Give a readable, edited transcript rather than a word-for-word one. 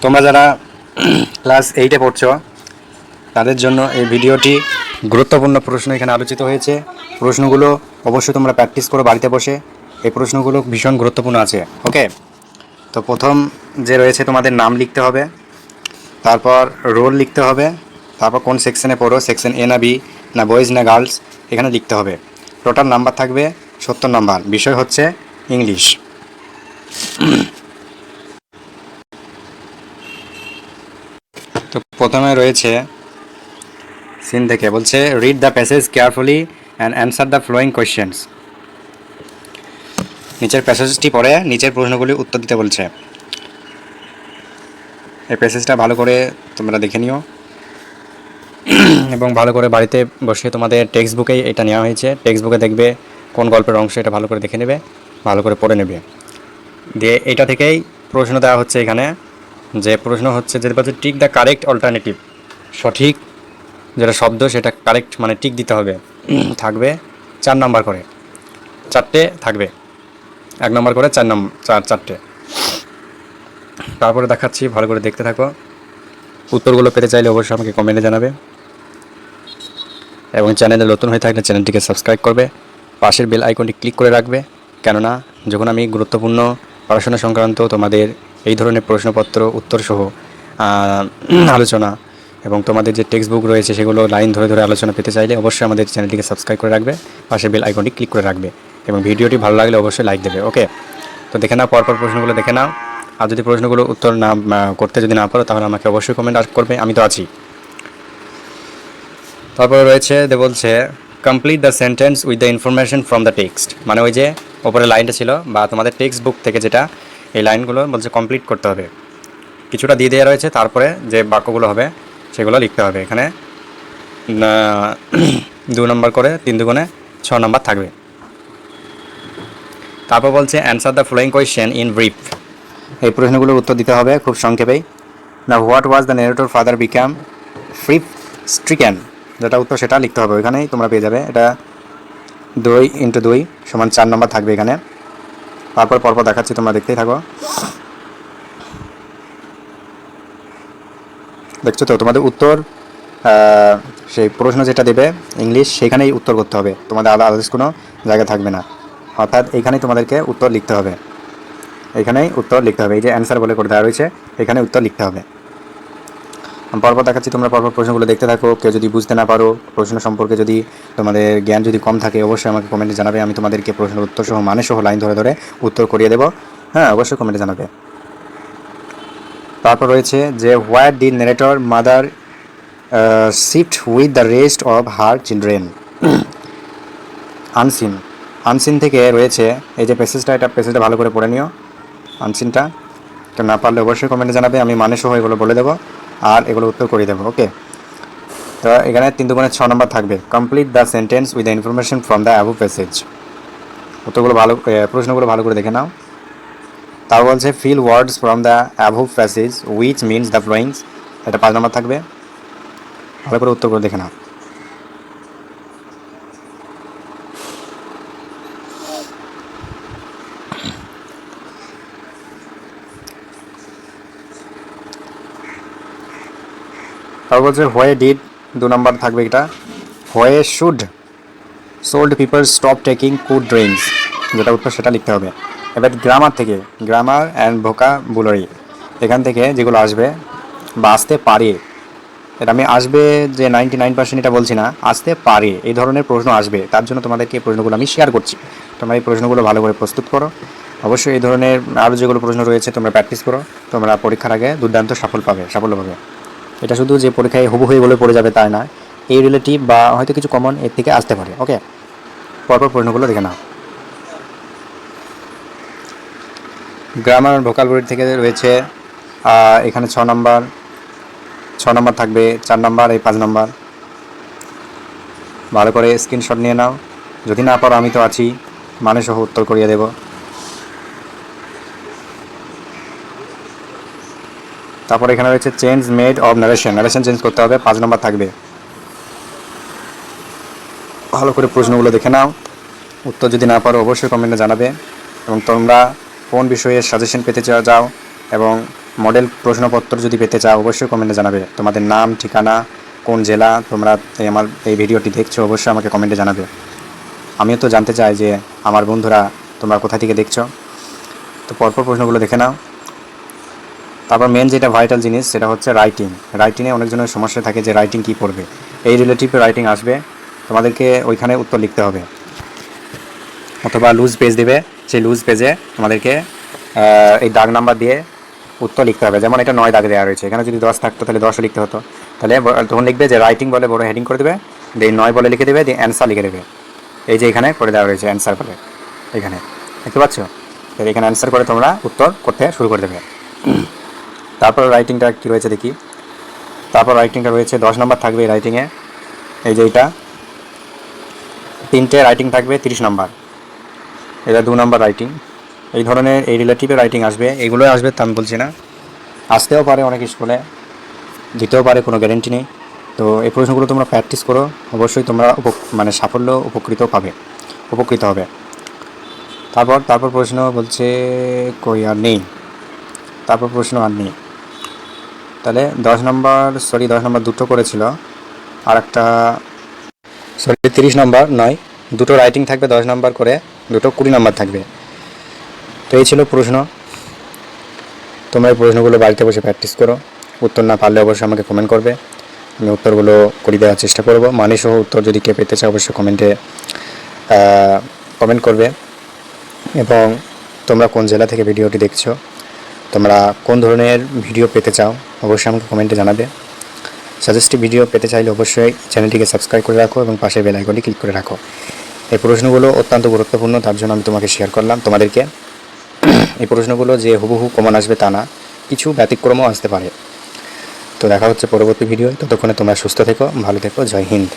তোমরা যারা ক্লাস 8-এ পড়ছো তাদের জন্য এই ভিডিওটি গুরুত্বপূর্ণ প্রশ্ন এখানে আলোচিত হয়েছে। প্রশ্নগুলো অবশ্যই তোমরা প্র্যাকটিস করো বাড়িতে বসে। এই প্রশ্নগুলো ভীষণ গুরুত্বপূর্ণ আছে। ওকে, তো প্রথম যে রয়েছে তোমাদের নাম লিখতে হবে, তারপর রোল লিখতে হবে, তারপর কোন সেকশনে পড়ো, সেকশন এ না বি, না বয়েজ না গার্লস, এখানে লিখতে হবে। টোটাল নাম্বার থাকবে 70 নাম্বার। বিষয় হচ্ছে ইংলিশ। তো প্রথমে রয়েছে সিন থেকে বলছে read the passage carefully and answer the following questions. নিচের প্যাসেজটি পড়ে নিচের প্রশ্নগুলি উত্তর দিতে বলছে। এই প্যাসেজটা ভালো করে তোমরা দেখে নিও এবং ভালো করে বাড়িতে বসে তোমাদের টেক্সট বুকেই এটা নেওয়া হয়েছে। টেক্সট বুকে দেখবে কোন গল্পের অংশ, এটা ভালো করে দেখে নেবে, ভালো করে পড়ে নেবে। দিয়ে এটা থেকেই প্রশ্ন দেওয়া হচ্ছে এখানে, যে প্রশ্ন হচ্ছে যে বলছে টিক দ্য কারেক্ট অল্টারনেটিভ। সঠিক যেটা শব্দ সেটা কারেক্ট মানে টিক দিতে হবে। থাকবে 4 নাম্বার করে, 4টে থাকবে, 1 নাম্বার করে 4টে। তারপরে দেখাচ্ছি, ভালো করে দেখতে থাকো। উত্তরগুলো পেতে চাইলে অবশ্যই আমাকে কমেন্টে জানাবে এবং চ্যানেলে নতুন হয়ে থাকলে চ্যানেলটিকে সাবস্ক্রাইব করবে, পাশের বেল আইকনটি ক্লিক করে রাখবে। কেননা যখন আমি গুরুত্বপূর্ণ পড়াশোনা সংক্রান্ত তোমাদের এই ধরনের প্রশ্নপত্র উত্তরসহ আলোচনা এবং তোমাদের যে টেক্সট বুক রয়েছে সেগুলো লাইন ধরে ধরে আলোচনা পেতে চাইলে অবশ্যই আমাদের চ্যানেলটিকে সাবস্ক্রাইব করে রাখবে, পাশের বেল আইকনটি ক্লিক করে রাখবে এবং ভিডিওটি ভালো লাগলে অবশ্যই লাইক দেবে। ওকে, তো দেখে নাও, পরপর প্রশ্নগুলো দেখে নাও। আর যদি প্রশ্নগুলো উত্তর না করতে যদি না পারো তাহলে আমাকে অবশ্যই কমেন্ট করবে, আমি তো আছি। তারপরে রয়েছে বলছে complete the sentence with the information from the text. মানে ওই যে ওপরে লাইনটা ছিল বা তোমাদের টেক্সট বুক থেকে যেটা, এই লাইনগুলো বলছে কমপ্লিট করতে হবে। কিছুটা দিয়ে দেওয়া রয়েছে, তারপরে যে বাক্যগুলো হবে সেগুলো লিখতে হবে। এখানে 2 নম্বর করে 3 দুগুণে 6 নম্বর থাকবে। তারপর বলছে answer the following question in brief. এই প্রশ্নগুলোর উত্তর দিতে হবে খুব সংক্ষেপেই। না what was the narrator father become grief stricken, যেটা উত্তর সেটা লিখতে হবে। ওইখানেই তোমরা পেয়ে যাবে। এটা 2 × 2 = 4 নম্বর থাকবে এখানে। তারপর পরপর দেখাচ্ছি, তোমরা দেখতেই থাকো। দেখছো তো তোমাদের উত্তর, সেই প্রশ্ন যেটা দেবে ইংলিশ, সেখানেই উত্তর করতে হবে, তোমাদের আলাদা কোনো জায়গা থাকবে না। অর্থাৎ এইখানেই তোমাদেরকে উত্তর লিখতে হবে, এইখানেই উত্তর লিখতে হবে। এই যে অ্যান্সার বলে করে দেওয়া রয়েছে, এখানে উত্তর লিখতে হবে। পরপর দেখাচ্ছি, তোমরা পরপর প্রশ্নগুলো দেখতে থাকো। কেউ যদি বুঝতে না পারো, প্রশ্ন সম্পর্কে যদি তোমাদের জ্ঞান যদি কম থাকে, অবশ্যই আমাকে কমেন্টে জানাবে। আমি তোমাদেরকে প্রশ্নের উত্তর সহ মানে সহ লাইন ধরে ধরে উত্তর করিয়ে দেবো। হ্যাঁ, অবশ্যই কমেন্টে জানাবে। তারপর রয়েছে যে where did narrator mother shift with the rest of her children. Unseen, unseen থেকে রয়েছে এই যে প্যাসেজটা, এটা প্যাসেজটা ভালো করে পড়ে নিও। আনসিনটা তো না পারলে অবশ্যই কমেন্টে জানাবে, আমি মানে সহ এগুলো বলে দেবো আর এগুলো উত্তর করে দেবো। ওকে, তো এখানে 3 দুগুণে 6 নম্বর থাকবে। Complete the sentence with the information from the above passage. উত্তরগুলো ভালো, প্রশ্নগুলো ভালো করে দেখে নাও। তাও বলছে fill words from the above passage which means the followings, এটা 5 নম্বর থাকবে। ভালো করে উত্তরগুলো দেখে নাও। তারপর বলছে হোয়ে ডিড, 2 নম্বর থাকবে এটা। হোয়ে should sold people stop taking could drinks, যেটা উত্তর সেটা লিখতে হবে। এবার গ্রামার থেকে, গ্রামার অ্যান্ড ভোকাবুলারি, এখান থেকে যেগুলো আসবে বা আসতে পারে, এটা আমি আসবে যে 99% এটা বলছি না, আসতে পারে এই ধরনের প্রশ্ন আসবে। তার জন্য তোমাদেরকে এই প্রশ্নগুলো আমি শেয়ার করছি। তোমরা এই প্রশ্নগুলো ভালো করে প্রস্তুত করো। অবশ্যই এই ধরনের আরও যেগুলো প্রশ্ন রয়েছে তোমরা প্র্যাকটিস করো, তোমরা পরীক্ষার আগে দুর্দান্ত সাফল্য পাবে। এটা শুধু যে পরীক্ষায় হুবহু বলে পড়ে যাবে তাই না, এই রিলেটিভ বা হয়তো কিছু কমন এর থেকে আসতে পারে। ওকে, পরপর প্রশ্নগুলো দেখে নাও। গ্রামার ভোকাবুলারি থেকে রয়েছে এখানে 6 নম্বর থাকবে, 4 নম্বর, এই 5 নম্বর। ভালো করে স্ক্রিনশট নিয়ে নাও, যদি না পারো আমি তো আছি, মানে সহ উত্তর করিয়ে দেব। তারপর এখানে রয়েছে change made of narration, narration change করতে হবে, 5 নম্বর থাকবে। ভালো করে প্রশ্নগুলো দেখে নাও। উত্তর যদি না পারো অবশ্যই কমেন্টে জানাবে এবং তোমরা কোন বিষয়ে সাজেশন পেতে চাও এবং মডেল প্রশ্নপত্র যদি পেতে চাও অবশ্যই কমেন্টে জানাবে। তোমাদের নাম, ঠিকানা, কোন জেলা, তোমরা আমার এই ভিডিওটি দেখছো অবশ্যই আমাকে কমেন্টে জানাবে। আমিও তো জানতে চাই যে আমার বন্ধুরা তোমরা কোথা থেকে দেখছো। তো পরপর প্রশ্নগুলো দেখে নাও। তারপর মেন যেটা ভাইটাল জিনিস সেটা হচ্ছে রাইটিং। রাইটিংয়ে অনেকজনের সমস্যা থাকে যে রাইটিং কী পড়বে। এই রিলেটিভ রাইটিং আসবে, তোমাদেরকে ওইখানে উত্তর লিখতে হবে, অথবা লুজ পেজ দেবে, সেই লুজ পেজে আমাদেরকে এই দাগ নাম্বার দিয়ে উত্তর লিখতে হবে। যেমন এটা 9 দাগ দেওয়া রয়েছে, এখানে যদি 10 থাকতো তাহলে 10ও লিখতে হতো। তাহলে তখন লিখবে যে রাইটিং বলে বড় হেডিং করে দেবে, দিয়ে 9 বলে লিখে দেবে, দিয়ে অ্যান্সার লিখে দেবে। এই যে এখানে করে দেওয়া রয়েছে অ্যান্সার বলে, এখানে দেখতে পাচ্ছ। তাহলে এখানে অ্যান্সার করে তোমরা উত্তর করতে শুরু করে দেবে। তারপর রাইটিংটা কী রয়েছে দেখি। তারপর রাইটিংটা রয়েছে 10 নম্বর থাকবে এই রাইটিংয়ে। এই যে এটা 3টে রাইটিং থাকবে 30 নম্বর, এটা 2 নম্বর রাইটিং। এই ধরনের এই রিলেটিভে রাইটিং আসবে, এগুলোই আসবে তা আমি বলছি না, আসতেও পারে অনেক স্কুলে, দিতেও পারে, কোনো গ্যারেন্টি নেই। তো এই প্রশ্নগুলো তোমরা প্র্যাকটিস করো, অবশ্যই তোমরা মানে সাফল্য উপকৃত হবে। তারপর প্রশ্ন বলছে কই আর নেই, তারপর প্রশ্ন আর নেই। তাহলে 10 নম্বর দুটো করেছিল, আর একটা 30 নম্বর নয়, দুটো রাইটিং থাকবে 10 নম্বর করে, দুটো 20 নম্বর থাকবে। তো এই ছিল প্রশ্ন। তোমরা এই প্রশ্নগুলো বাড়িতে বসে প্র্যাকটিস করো। উত্তর না পারলে অবশ্যই আমাকে কমেন্ট করবে, আমি উত্তরগুলো করে দেওয়ার চেষ্টা করব। মানেসহ উত্তর যদি কেউ পেতে চায় অবশ্যই কমেন্ট করবে। এবং তোমরা কোন জেলা থেকে ভিডিওটি দেখছো, তোমরা কোন ধরনের ভিডিও পেতে চাও অবশ্যই আমাকে কমেন্টে জানাবে। সাজেস্টিভ ভিডিও পেতে চাইলে অবশ্যই চ্যানেলটিকে সাবস্ক্রাইব করে রাখো এবং পাশে বেল আইকনটি ক্লিক করে রাখো। এই প্রশ্নগুলো অত্যন্ত গুরুত্বপূর্ণ, তার জন্য আমি তোমাকে শেয়ার করলাম তোমাদেরকে। এই প্রশ্নগুলো যে হুবহু কমন আসবে তা না, কিছু ব্যতিক্রমও আসতে পারে। তো দেখা হচ্ছে পরবর্তী ভিডিও, ততক্ষণে তোমরা সুস্থ থেকো, ভালো থেকো। জয় হিন্দ।